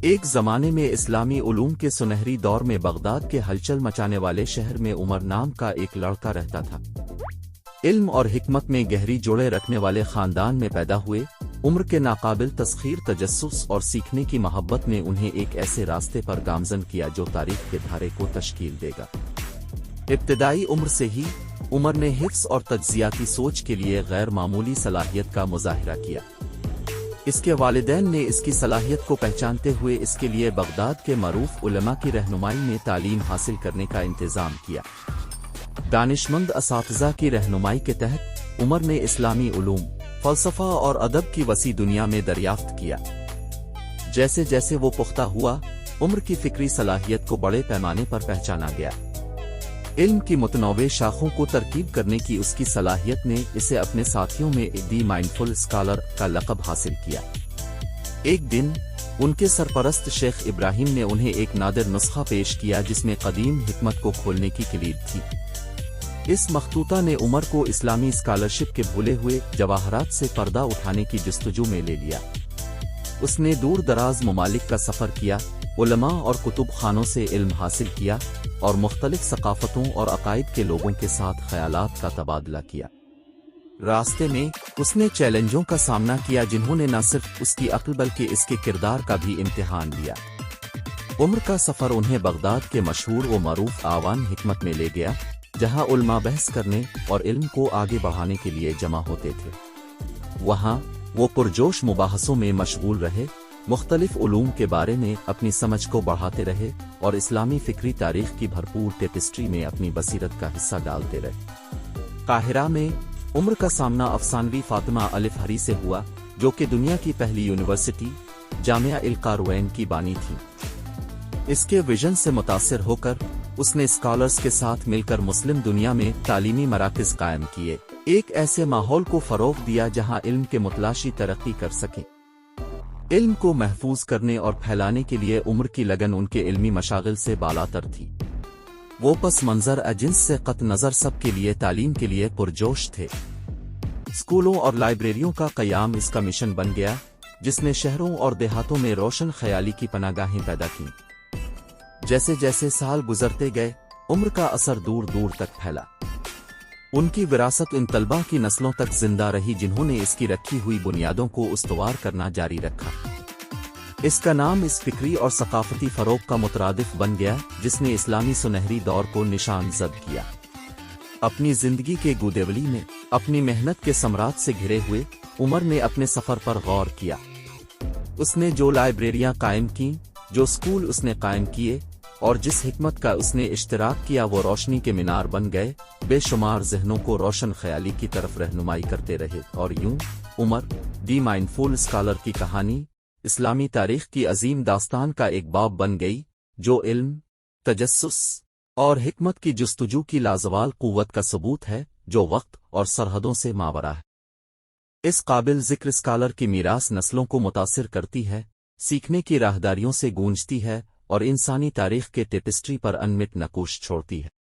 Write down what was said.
ایک زمانے میں اسلامی علوم کے سنہری دور میں بغداد کے ہلچل مچانے والے شہر میں عمر نام کا ایک لڑکا رہتا تھا۔ علم اور حکمت میں گہری جوڑے رکھنے والے خاندان میں پیدا ہوئے، عمر کے ناقابل تسخیر تجسس اور سیکھنے کی محبت نے انہیں ایک ایسے راستے پر گامزن کیا جو تاریخ کے دھارے کو تشکیل دے گا۔ ابتدائی عمر سے ہی عمر نے حفظ اور تجزیاتی سوچ کے لیے غیر معمولی صلاحیت کا مظاہرہ کیا۔ اس کے والدین نے اس کی صلاحیت کو پہچانتے ہوئے اس کے لیے بغداد کے معروف علماء کی رہنمائی میں تعلیم حاصل کرنے کا انتظام کیا۔ دانشمند اساتذہ کی رہنمائی کے تحت عمر نے اسلامی علوم، فلسفہ اور ادب کی وسیع دنیا میں دریافت کیا۔ جیسے جیسے وہ پختہ ہوا، عمر کی فکری صلاحیت کو بڑے پیمانے پر پہچانا گیا۔ علم کی متنوع شاخوں کو ترکیب کرنے کی اس کی صلاحیت نے اسے اپنے ساتھیوں میں دی مائنڈفل اسکالر کا لقب حاصل کیا۔ ایک دن ان کے سرپرست شیخ ابراہیم نے انہیں ایک نادر نسخہ پیش کیا جس میں قدیم حکمت کو کھولنے کی کلید تھی۔ اس مخطوطہ نے عمر کو اسلامی اسکالرشپ کے بھولے ہوئے جواہرات سے پردہ اٹھانے کی جستجو میں لے لیا۔ اس نے دور دراز ممالک کا سفر کیا، علماء اور کتب خانوں سے علم حاصل کیا اور مختلف ثقافتوں اور عقائد کے لوگوں کے ساتھ خیالات کا تبادلہ کیا۔ راستے میں اس نے چیلنجوں کا سامنا کیا جنہوں نے نہ صرف اس کی عقل بلکہ اس کے کردار کا بھی امتحان لیا۔ عمر کا سفر انہیں بغداد کے مشہور و معروف آوان حکمت میں لے گیا، جہاں علماء بحث کرنے اور علم کو آگے بڑھانے کے لیے جمع ہوتے تھے۔ وہاں وہ پرجوش مباحثوں میں مشغول رہے، مختلف علوم کے بارے میں اپنی سمجھ کو بڑھاتے رہے اور اسلامی فکری تاریخ کی بھرپور ٹیپسٹری میں اپنی بصیرت کا حصہ ڈالتے رہے۔ قاہرہ میں عمر کا سامنا افسانوی فاطمہ الف ہری سے ہوا، جو کہ دنیا کی پہلی یونیورسٹی جامعہ القروین کی بانی تھی۔ اس کے ویژن سے متاثر ہو کر اس نے اسکالرز کے ساتھ مل کر مسلم دنیا میں تعلیمی مراکز قائم کیے، ایک ایسے ماحول کو فروغ دیا جہاں علم کے متلاشی ترقی کر سکیں۔ علم کو محفوظ کرنے اور پھیلانے کے لیے عمر کی لگن ان کے علمی مشاغل سے بالاتر تھی۔ وہ پس منظر اجنس سے قطع نظر سب کے لیے تعلیم کے لیے پرجوش تھے۔ اسکولوں اور لائبریریوں کا قیام اس کا مشن بن گیا، جس نے شہروں اور دیہاتوں میں روشن خیالی کی پناہ گاہیں پیدا کیں۔ جیسے جیسے سال گزرتے گئے، عمر کا اثر دور دور تک پھیلا۔ ان کی وراثت ان طلباء کی نسلوں تک زندہ رہی جنہوں نے اس کی رکھی ہوئی بنیادوں کو استوار کرنا جاری رکھا۔ اس کا نام اس فکری اور ثقافتی فروغ کا مترادف بن گیا جس نے اسلامی سنہری دور کو نشان زد کیا۔ اپنی زندگی کے گودیولی میں اپنی محنت کے ثمرات سے گھرے ہوئے عمر نے اپنے سفر پر غور کیا۔ اس نے جو لائبریریاں قائم کیں، جو اسکول اس نے قائم کیے اور جس حکمت کا اس نے اشتراک کیا، وہ روشنی کے مینار بن گئے، بے شمار ذہنوں کو روشن خیالی کی طرف رہنمائی کرتے رہے۔ اور یوں عمر دی مائنڈفل اسکالر کی کہانی اسلامی تاریخ کی عظیم داستان کا ایک باب بن گئی، جو علم، تجسس اور حکمت کی جستجو کی لازوال قوت کا ثبوت ہے جو وقت اور سرحدوں سے ماورا ہے۔ اس قابل ذکر اسکالر کی میراث نسلوں کو متاثر کرتی ہے، سیکھنے کی راہداریوں سے گونجتی ہے اور انسانی تاریخ کے ٹیپسٹری پر انمٹ نقوش چھوڑتی ہے۔